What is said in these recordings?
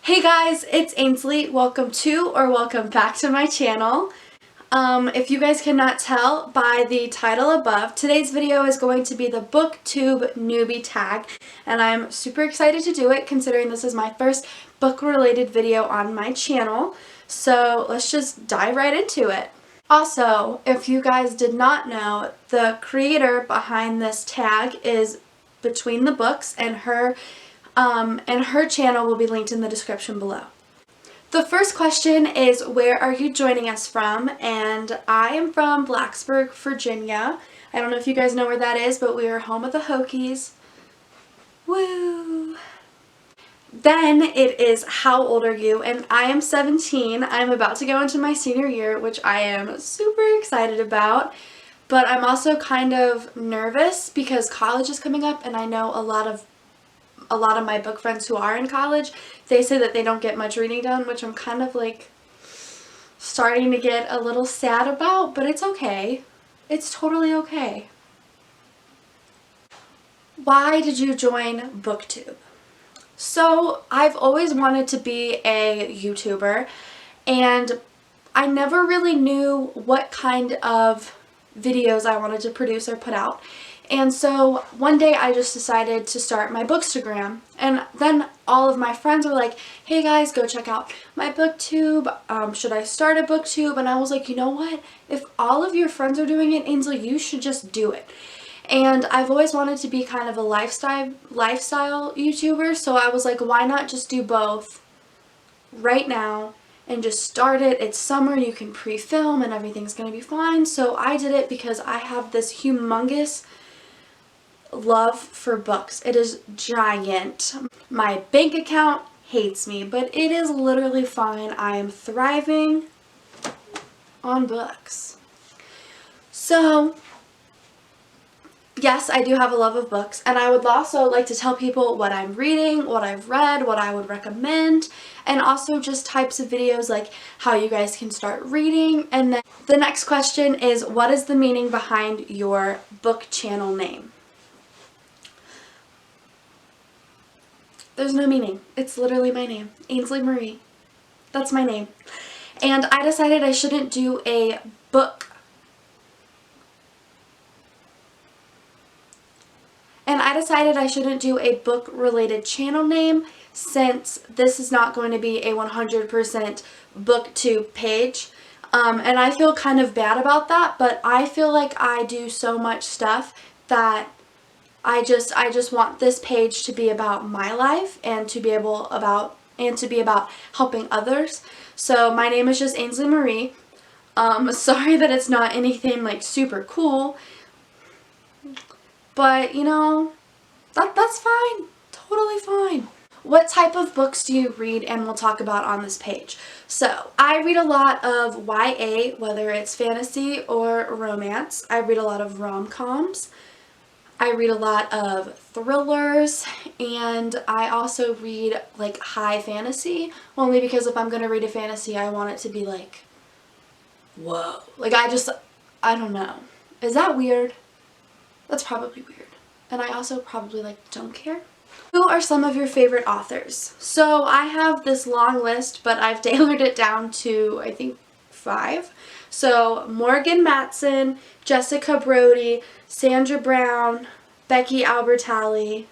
Hey guys, it's Ainsley. Welcome to or welcome back to my channel. If you guys cannot tell by the title above, today's video is going to be the BookTube Newbie tag, and I'm super excited to do it considering this is my first book-related video on my channel. So let's just dive right into it. Also, if you guys did not know, the creator behind this tag is Between the Books, and her channel will be linked in the description below. The first question is, where are you joining us from? And I am from Blacksburg, Virginia. I don't know if you guys know where that is, but we are home of the Hokies. Woo! Then it is, how old are you? And I am 17. I'm about to go into my senior year, which I am super excited about. But I'm also kind of nervous because college is coming up, and I know a lot of my book friends who are in college, they say that they don't get much reading done, which I'm kind of like starting to get a little sad about, but it's okay. It's totally okay. Why did you join BookTube? So I've always wanted to be a YouTuber, and I never really knew what kind of videos I wanted to produce or put out. And so one day I just decided to start my Bookstagram, and then all of my friends were like, hey guys, go check out my BookTube, should I start a BookTube? And I was like, you know what, if all of your friends are doing it, Ainsley, you should just do it. And I've always wanted to be kind of a lifestyle YouTuber, so I was like, why not just do both right now and just start it. It's summer, you can pre-film and everything's gonna be fine. So I did it because I have this humongous love for books. It is giant. My bank account hates me, but it is literally fine. I am thriving on books. So yes, I do have a love of books, and I would also like to tell people what I'm reading, what I've read, what I would recommend, and also just types of videos like how you guys can start reading. And then the next question is, what is the meaning behind your book channel name? There's no meaning. It's literally my name, Ainslie-Marie. That's my name. And I decided I shouldn't do a book related channel name, since this is not going to be a 100% BookTube page. And I feel kind of bad about that, but I feel like I do so much stuff that I just want this page to be about my life and to be about helping others. So my name is just Ainslie-Marie. Sorry that it's not anything like super cool, but you know, that's fine. Totally fine. What type of books do you read and we'll talk about on this page? So I read a lot of YA, whether it's fantasy or romance. I read a lot of rom-coms. I read a lot of thrillers, and I also read like high fantasy, only because if I'm going to read a fantasy, I want it to be like, whoa. Like I don't know. Is that weird? That's probably weird. And I also probably like don't care. Who are some of your favorite authors? So I have this long list, but I've tailored it down to, I think, 5. So Morgan Matson, Jessica Brody, Sandra Brown, Becky Albertalli,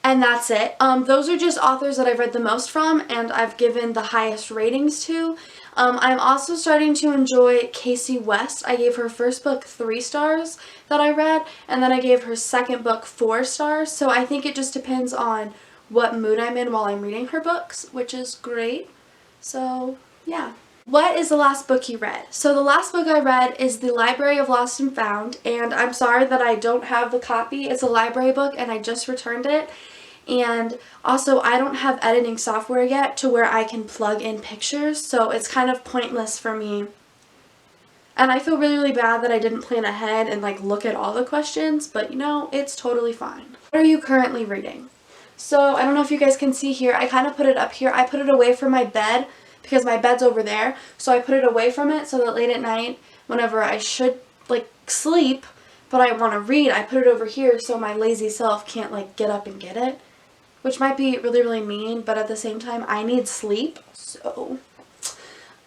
and that's it. Those are just authors that I've read the most from and I've given the highest ratings to. I'm also starting to enjoy Casey West. I gave her first book 3 stars that I read, and then I gave her second book 4 stars. So I think it just depends on what mood I'm in while I'm reading her books, which is great. So yeah. What is the last book you read? So the last book I read is The Library of Lost and Found, and I'm sorry that I don't have the copy. It's a library book and I just returned it. And also I don't have editing software yet to where I can plug in pictures, so it's kind of pointless for me. And I feel really, really bad that I didn't plan ahead and like look at all the questions, but you know, it's totally fine. What are you currently reading? So I don't know if you guys can see here, I kind of put it up here. I put it away from my bed because my bed's over there, so I put it away from it so that late at night, whenever I should like sleep, but I want to read, I put it over here so my lazy self can't like get up and get it, which might be really, really mean, but at the same time, I need sleep. So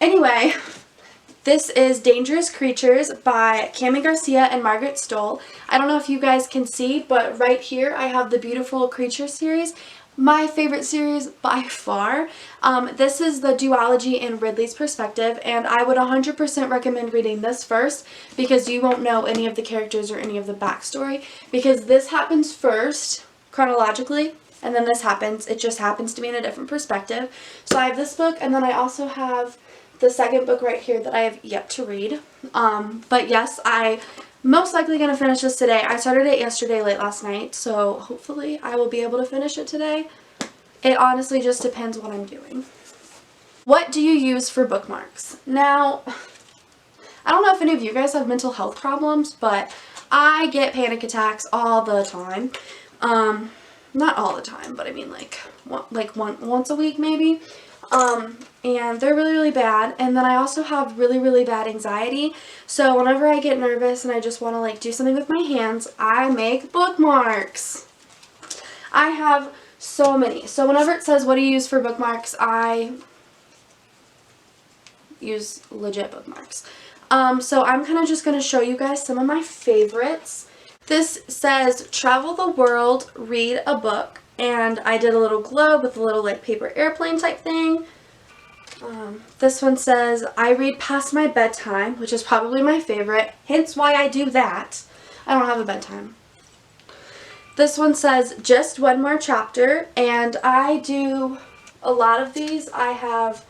anyway, this is Dangerous Creatures by Cami Garcia and Margaret Stoll. I don't know if you guys can see, but right here I have the Beautiful Creature series. My favorite series by far. This is the duology in Ridley's perspective, and I would 100% recommend reading this first because you won't know any of the characters or any of the backstory, because this happens first chronologically and then this happens. It just happens to be in a different perspective. So I have this book, and then I also have the second book right here that I have yet to read. But yes, I most likely going to finish this today. I started it yesterday late last night, so hopefully I will be able to finish it today. It honestly just depends what I'm doing. What do you use for bookmarks? Now, I don't know if any of you guys have mental health problems, but I get panic attacks all the time. Not all the time, but I mean once a week maybe. And they're really, really bad. And then I also have really, really bad anxiety. So whenever I get nervous and I just want to like do something with my hands, I make bookmarks. I have so many. So whenever it says what do you use for bookmarks, I use legit bookmarks. So I'm kind of just going to show you guys some of my favorites. This says travel the world, read a book. And I did a little globe with a little like paper airplane type thing. This one says, I read past my bedtime, which is probably my favorite, hence why I do that. I don't have a bedtime. This one says, just one more chapter, and I do a lot of these. I have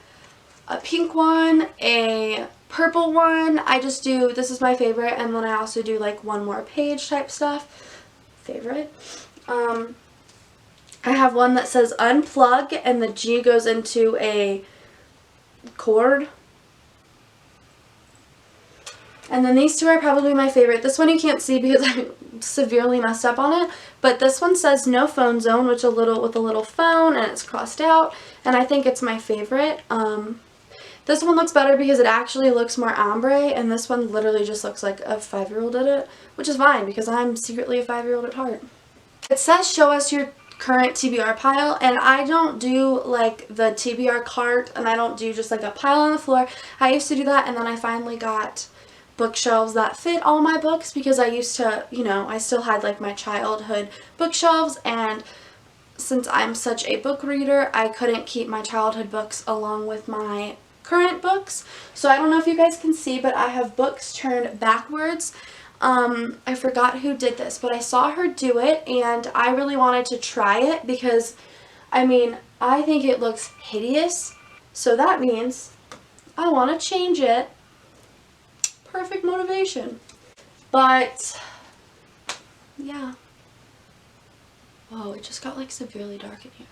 a pink one, a purple one. I just do, this is my favorite, and then I also do like one more page type stuff. Favorite. I have one that says unplug, and the G goes into a cord. And then these two are probably my favorite. This one you can't see because I severely messed up on it, but this one says no phone zone, which with a little phone, and it's crossed out, and I think it's my favorite. This one looks better because it actually looks more ombre, and this one literally just looks like a 5-year-old did it, which is fine because I'm secretly a 5-year-old at heart. It says show us your current TBR pile, and I don't do like the TBR cart, and I don't do just like a pile on the floor. I used to do that, and then I finally got bookshelves that fit all my books because I used to, you know, I still had like my childhood bookshelves, and since I'm such a book reader, I couldn't keep my childhood books along with my current books. So I don't know if you guys can see, but I have books turned backwards. I forgot who did this, but I saw her do it, and I really wanted to try it because, I mean, I think it looks hideous, so that means I want to change it. Perfect motivation. But, yeah. Whoa, it just got like severely dark in here.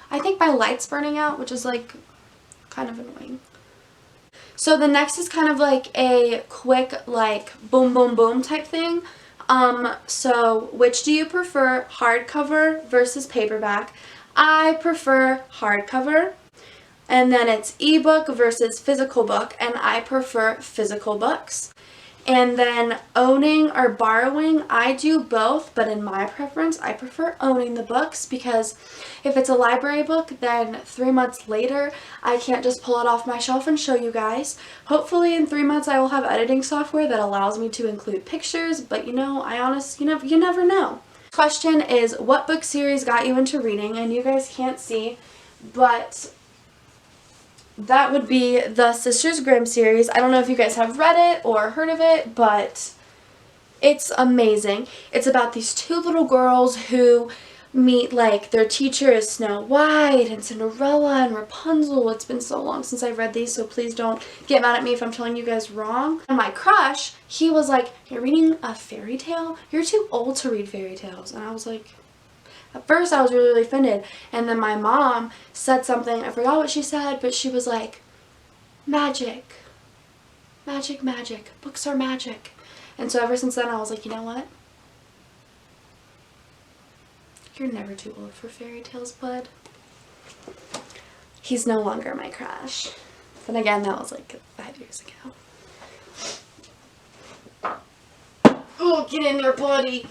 I think my light's burning out, which is like kind of annoying. So the next is kind of like a quick like boom boom boom type thing. So which do you prefer, hardcover versus paperback? I prefer hardcover. And then it's ebook versus physical book, and I prefer physical books. And then owning or borrowing, I do both, but in my preference, I prefer owning the books because if it's a library book, then 3 months later, I can't just pull it off my shelf and show you guys. Hopefully in 3 months, I will have editing software that allows me to include pictures, but you know, you never know. Question is, what book series got you into reading? And you guys can't see, but that would be the Sisters Grimm series. I don't know if you guys have read it or heard of it, but it's amazing. It's about these two little girls who meet, like, their teacher is Snow White and Cinderella and Rapunzel. It's been so long since I've read these, so please don't get mad at me if I'm telling you guys wrong. And my crush, he was like, you're reading a fairy tale? You're too old to read fairy tales. And I was like, at first I was really, really offended, and then my mom said something, I forgot what she said, but she was like, magic, magic, magic, books are magic. And so ever since then I was like, you know what? You're never too old for fairy tales, bud. He's no longer my crush. But again, that was like 5 years ago. Oh, get in there, buddy.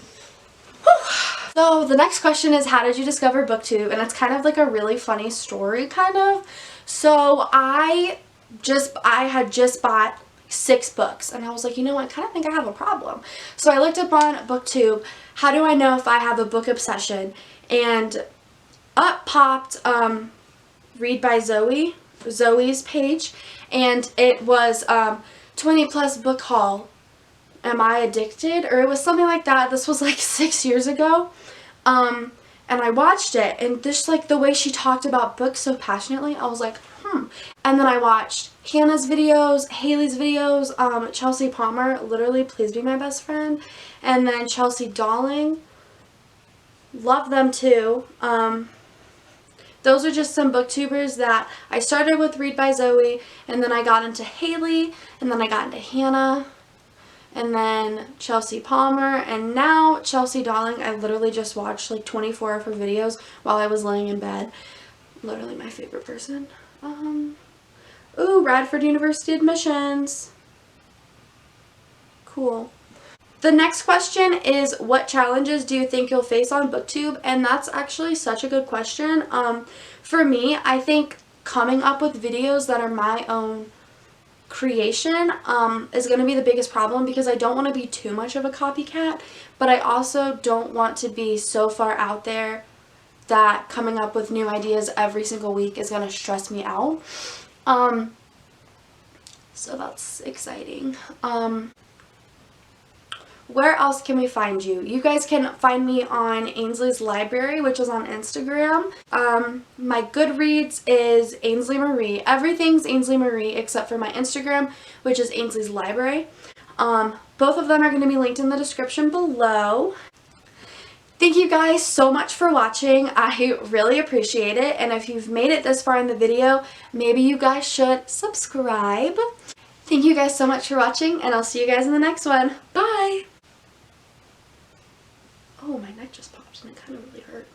So the next question is, how did you discover BookTube? And it's kind of like a really funny story, kind of. So I had just bought 6 books, and I was like, you know, I kind of think I have a problem. So I looked up on BookTube, how do I know if I have a book obsession? And up popped Read by Zoe's page, and it was 20 plus book haul. Am I addicted? Or it was something like that. This was like 6 years ago. And I watched it, and just like the way she talked about books so passionately, I was like, And then I watched Hannah's videos, Haley's videos, Chelsea Palmer, literally Please Be My Best Friend, and then Chelsea Darling. Love them too. Those are just some booktubers that I started with. Read by Zoe, and then I got into Haley, and then I got into Hannah, and then Chelsea Palmer, and now Chelsea Darling. I literally just watched like 24 of her videos while I was laying in bed. Literally my favorite person. Ooh, Radford University admissions. Cool. The next question is, what challenges do you think you'll face on BookTube? And that's actually such a good question. For me, I think coming up with videos that are my own creation is going to be the biggest problem, because I don't want to be too much of a copycat, but I also don't want to be so far out there that coming up with new ideas every single week is going to stress me out. So that's exciting. Where else can we find you? You guys can find me on Ainslie's Library, which is on Instagram. My Goodreads is Ainslie-Marie. Everything's Ainslie-Marie except for my Instagram, which is Ainslie's Library. Both of them are going to be linked in the description below. Thank you guys so much for watching. I really appreciate it. And if you've made it this far in the video, maybe you guys should subscribe. Thank you guys so much for watching, and I'll see you guys in the next one. Bye! Oh, my neck just popped and it kind of really hurt.